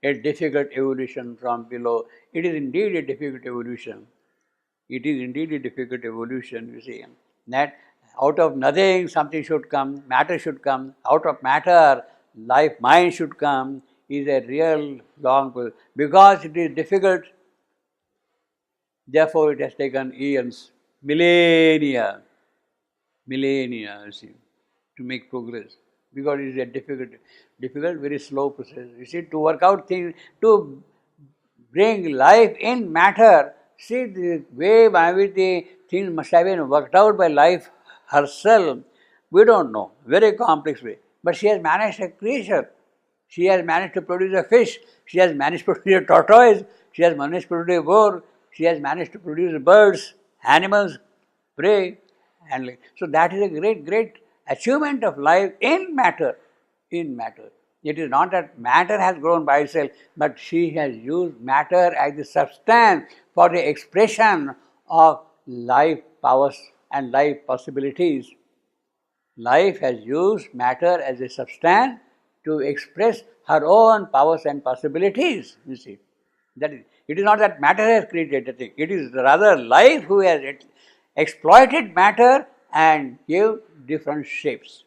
A difficult evolution from below. It is indeed a difficult evolution. It is indeed a difficult evolution, you see. That out of nothing something should come, matter should come. Out of matter, life, mind should come, is a real long process. Because it is difficult, therefore it has taken eons, millennia, you see, to make progress. Because it is a difficult, very slow process. You see, to work out things, to bring life in matter. See, the way by which the things must have been worked out by life herself, we don't know. Very complex way. But she has managed a creature. She has managed to produce a fish. She has managed to produce a tortoise. She has managed to produce a boar. She has managed to produce birds, animals, prey. And so that is a great achievement of life in matter. In matter. It is not that matter has grown by itself, but she has used matter as the substance for the expression of life powers and life possibilities. Life has used matter as a substance to express her own powers and possibilities, you see. That is, it is not that matter has created the thing, it is rather life who has exploited matter and give different shapes.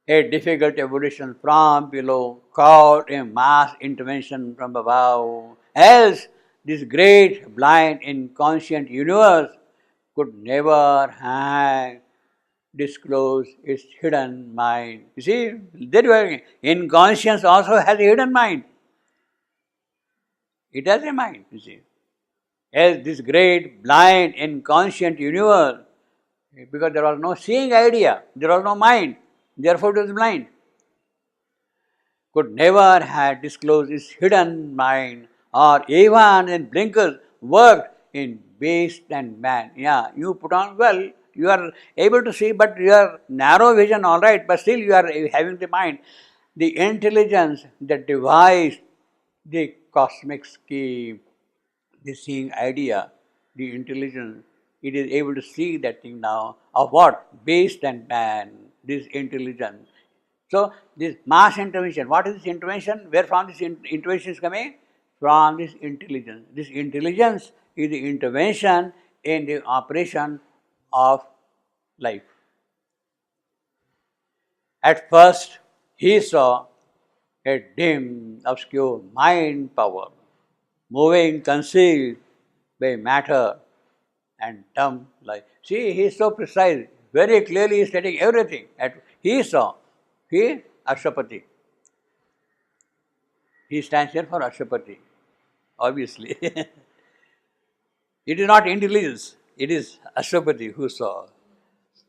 A difficult evolution from below called a mass intervention from above. Else, this great, blind, inconscient universe could never have disclosed its hidden mind. You see, that way, inconscience also has a hidden mind. It has a mind, you see. As this great, blind, inconscient universe, because there was no seeing idea, there was no mind, therefore it was blind, could never have disclosed its hidden mind, or even in blinkers worked in beast and man. Yeah, you put on, well, you are able to see, but your narrow vision, all right, but still you are having the mind. The intelligence that devised the cosmic scheme, the seeing idea, the intelligence, it is able to see that thing now of what? Beast and man, this intelligence. So, this mass intervention, what is this intervention? Where from this intervention is coming? From this intelligence. This intelligence is the intervention in the operation of life. At first, he saw a dim, obscure mind power, moving, concealed by matter and dumb life. See, he is so precise, very clearly he is stating everything. He saw, he, Ashwapati. He stands here for Ashwapati, obviously. It is not intelligence, it is Ashwapati who saw.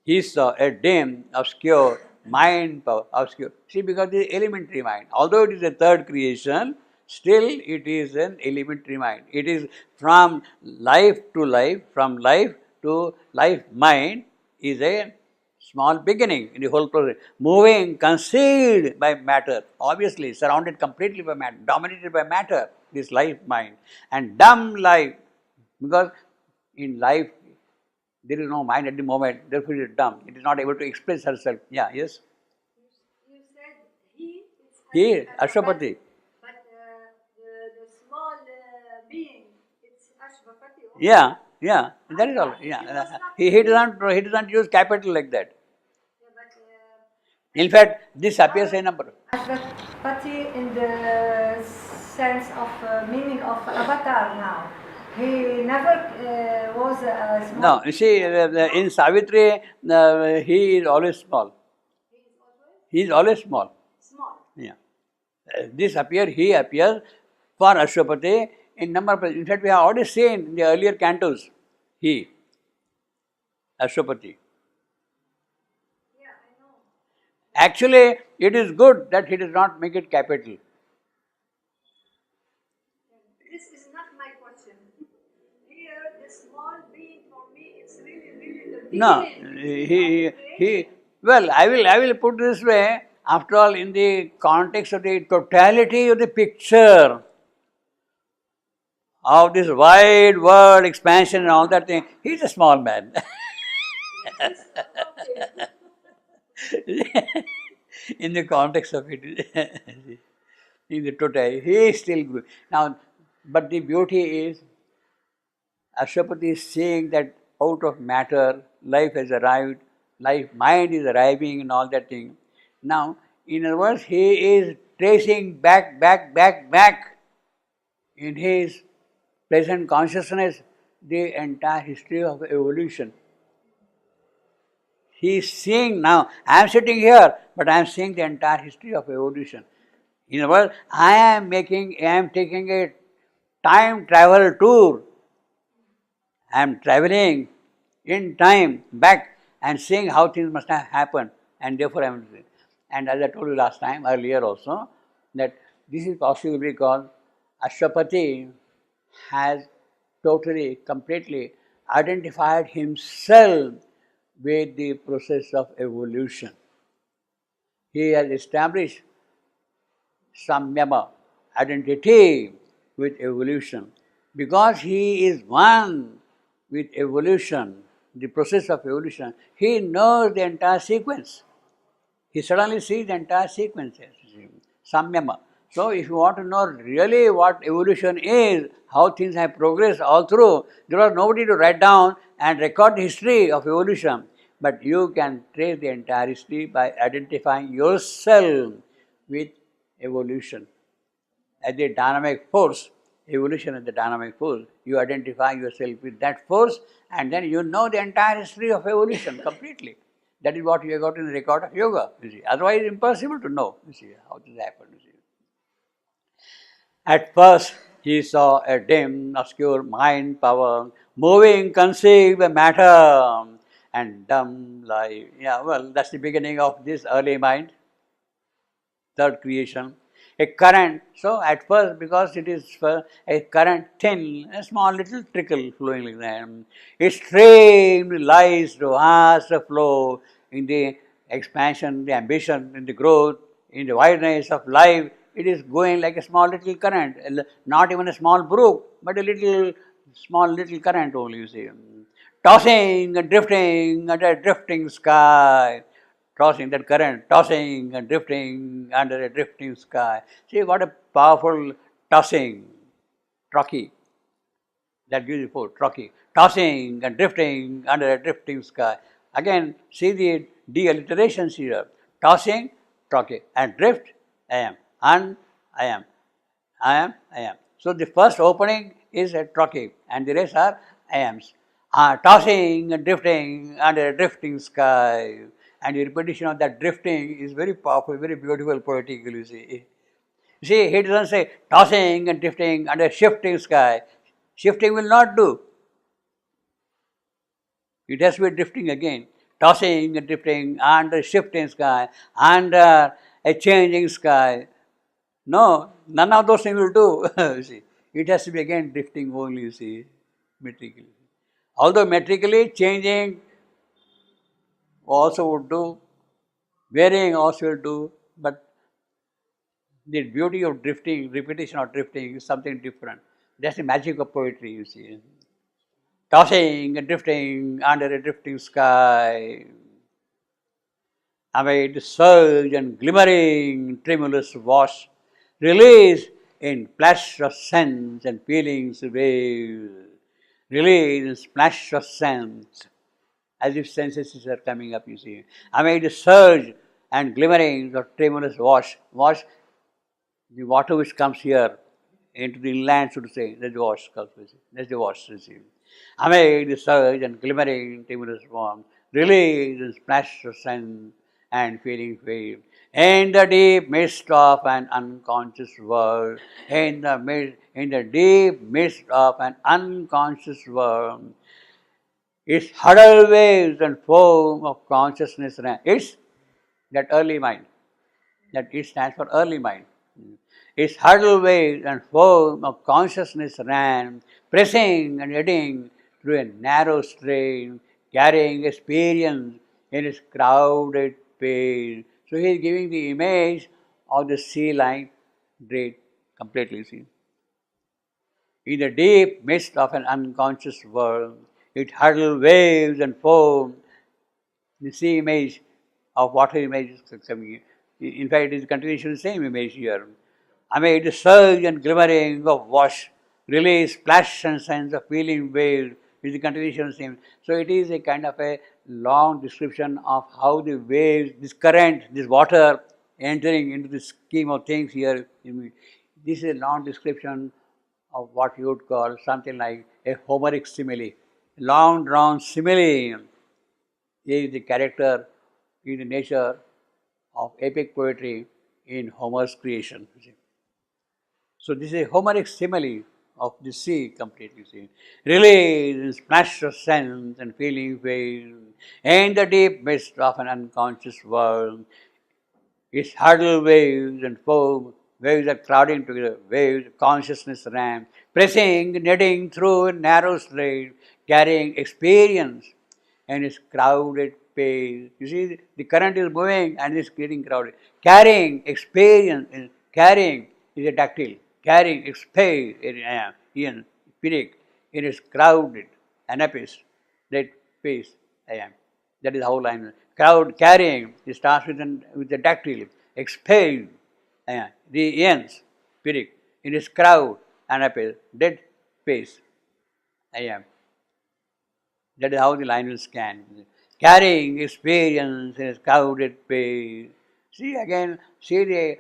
He saw a dim, obscure mind power, obscure. See, because it is elementary mind. Although it is a third creation, still it is an elementary mind. It is from life to life, from life to life mind is a small beginning in the whole process. Moving, concealed by matter, obviously surrounded completely by matter, dominated by matter, this life mind. And dumb life, because in life there is no mind at the moment, therefore it is dumb. It is not able to express herself. Yeah, yes? You said he, He, Ashwapati. but the small being, it's Ashwapati. Yeah, that is all. Yeah, he doesn't use capital like that. Yeah, but In fact, this appears in number. Ashwapati in the sense of meaning of avatar now. He never was a small. No, you see, in Savitri, he is always small. He is always small. Small. Yeah. He appears for Ashwapati in number of. In fact, we have already seen in the earlier cantos, he, Ashwapati. Yeah, I know. Actually, it is good that he does not make it capital. This is not my question. Here, the small being for me, it's really the beginning. No, well, I will put this way, after all, in the context of the totality of the picture of this wide world expansion and all that thing, he's a small man. in the context of it, in the totality, he is still good. Now, but the beauty is, Ashwapati is seeing that out of matter, life has arrived, mind is arriving and all that thing. Now, in other words, he is tracing back in his present consciousness the entire history of evolution. He is seeing now, I am sitting here, but I am seeing the entire history of evolution. In other words, I am taking a time travel tour. I am traveling in time back and seeing how things must have happened, and therefore I am. And as I told you last time, earlier also, that this is possible because Ashwapati has totally, completely identified himself with the process of evolution. He has established samyama, identity with evolution. Because he is one with evolution, the process of evolution, he knows the entire sequence. He suddenly sees the entire sequence, samyama. So if you want to know really what evolution is, how things have progressed all through, there was nobody to write down and record the history of evolution. But you can trace the entire history by identifying yourself with evolution. As a dynamic force, evolution is the dynamic force. You identify yourself with that force and then you know the entire history of evolution completely. That is what you have got in the record of yoga, you see. Otherwise, it's impossible to know, you see, how this happened, you see. At first, he saw a dim, obscure mind power, moving, conceived matter, and dumb life. Yeah, well, that's the beginning of this early mind, third creation. A current, so at first, because it is a current thin, a small little trickle flowing like that, it streamed lies to vast flow in the expansion, the ambition, in the growth, in the wideness of life. It is going like a small little current, not even a small brook, but a little, small little current only, you see. Tossing and drifting under a drifting sky. Tossing that current, tossing and drifting under a drifting sky. See what a powerful tossing, trochee, that gives you for trochee. Tossing and drifting under a drifting sky. Again, see the de-alliterations here. Tossing, trochee, and drift, I am, and I am, I am, I am. So the first opening is a trochee, and the rest are I ams. Tossing and drifting under a drifting sky. And the repetition of that drifting is very powerful, very beautiful, poetical, you see. You see, he doesn't say tossing and drifting under a shifting sky. Shifting will not do. It has to be drifting again. Tossing and drifting under a shifting sky, under a changing sky. No, none of those things will do. You see, it has to be again drifting only, you see, metrically. Although metrically changing also would do, varying also will do, but the beauty of drifting, repetition of drifting is something different. That's the magic of poetry, you see. Tossing and drifting under a drifting sky, amid surge and glimmering tremulous wash, release in flash of sense and feelings waves, release in splash of sense, as if senses are coming up, you see. Amid surge and glimmerings of tremulous wash, the water which comes here into the inland, so to say, that's the wash comes, that's the wash, you see. Amid the surge and glimmering tremulous warmth, release and splash of sense and feeling wave. In the deep mist of an unconscious world, in the deep mist of an unconscious world, its huddled waves and foam of consciousness. It's that early mind. That it stands for early mind. Its huddled waves and foam of consciousness ran, pressing and eddying through a narrow stream, carrying experience in its crowded pace. So he is giving the image of the sea line drained completely. See, in the deep mist of an unconscious world, it huddled waves and foam. The sea image of water image is coming in. In fact, it is continuation of the same image here. Amid the surge and glimmering of wash, release, splash and sense of feeling waves is the continuation of the same. So it is a kind of a long description of how the waves, this current, this water entering into the scheme of things here. This is a long description of what you would call something like a Homeric simile. Long drawn simile is the character, is the nature of epic poetry in Homer's creation. So this is a Homeric simile of the sea completely. See. Release in splash of sense and feeling waves, in the deep mist of an unconscious world, its hurdle waves and foam, waves are crowding together, waves of consciousness ran, pressing, kneading through a narrow strait, carrying experience and its crowded pace. You see, the current is moving and it's getting crowded. Carrying experience, carrying is a dactyl, carrying experience in Pyrrhic, in its crowded anapis, that pace I am. That is the whole line. Crowd carrying, it starts with the dactyl, expelled, the ends, Pyrrhic, in its crowd, anapis, dead pace I am. That is how the line will scan. Carrying experience in its crowded pace. See again, see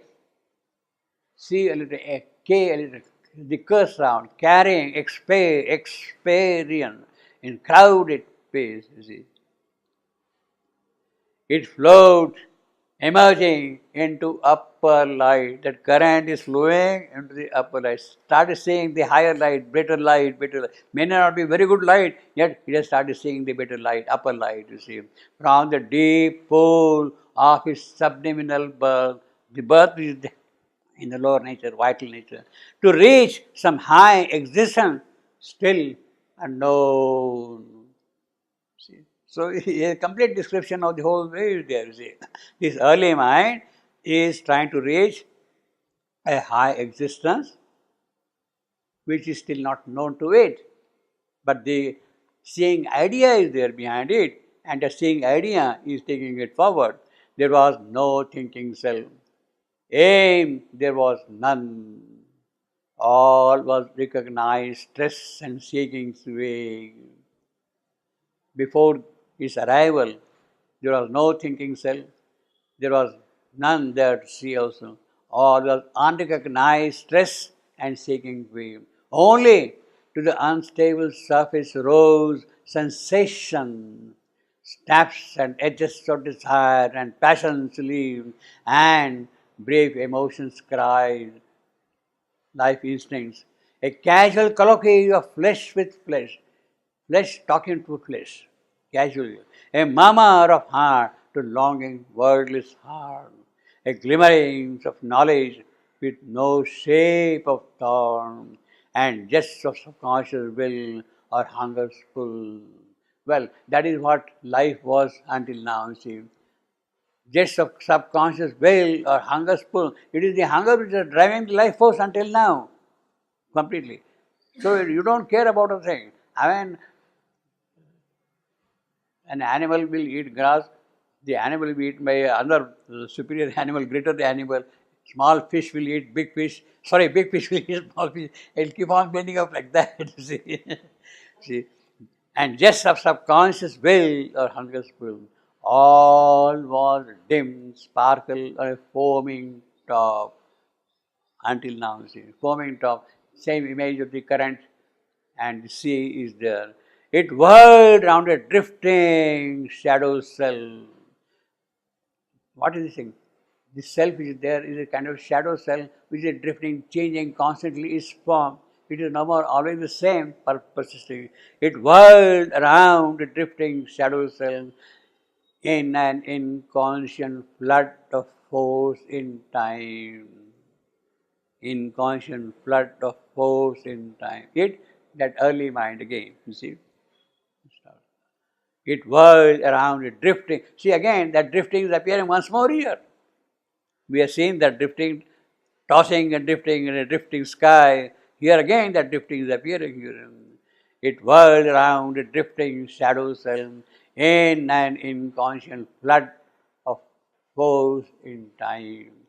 a little a K, a little the curse sound, carrying experience in crowded pace, you see. It flowed, emerging into upper light. That current is flowing into the upper light. Started seeing the higher light, better light, better light. May not be very good light, yet it has started seeing the better light, upper light, you see. From the deep pool of his subliminal birth, the birth is in the lower nature, vital nature, to reach some high existence still unknown. See? So a complete description of the whole way is there. See? This early mind is trying to reach a high existence which is still not known to it. But the seeing idea is there behind it, and the seeing idea is taking it forward. There was no thinking self. Aim there was none. All was recognized, stress and seeking's way. Before his arrival, there was no thinking self, there was none there to see also. All was unrecognized stress and seeking way. Only to the unstable surface rose sensation, snaps and edges of desire and passions leave, and brave emotions cried, life instincts. A casual colloquy of flesh with flesh, flesh talking to flesh, casually. A murmur of heart to longing, wordless heart. A glimmering of knowledge with no shape of thorn, and just of subconscious will or hunger's pull. Well, that is what life was until now, you see. Just of subconscious will or hunger's pull. It is the hunger which is driving the life force until now, completely. So you don't care about a thing. I mean, an animal will eat grass, the animal will be eaten by another superior animal, greater the animal. Small fish will eat big fish. Sorry, big fish will eat small fish. It will keep on building up like that. See? See? And just of subconscious will or hunger's will, all was dim, sparkle, or a foaming top until now. See? Foaming top, same image of the current and the sea is there. It whirled round a drifting shadow self. What is this thing? This self is there is a kind of shadow self which is drifting, changing constantly its form. It is no more always the same, persisting. It whirled around a drifting shadow self in an inconscient flood of force in time. Inconscient flood of force in time. That early mind again, you see. It whirled around it, drifting. See again, that drifting is appearing once more here. We have seen that drifting, tossing and drifting in a drifting sky. Here again, that drifting is appearing here. It whirled around a drifting shadow self in an inconscient flood of goes in time.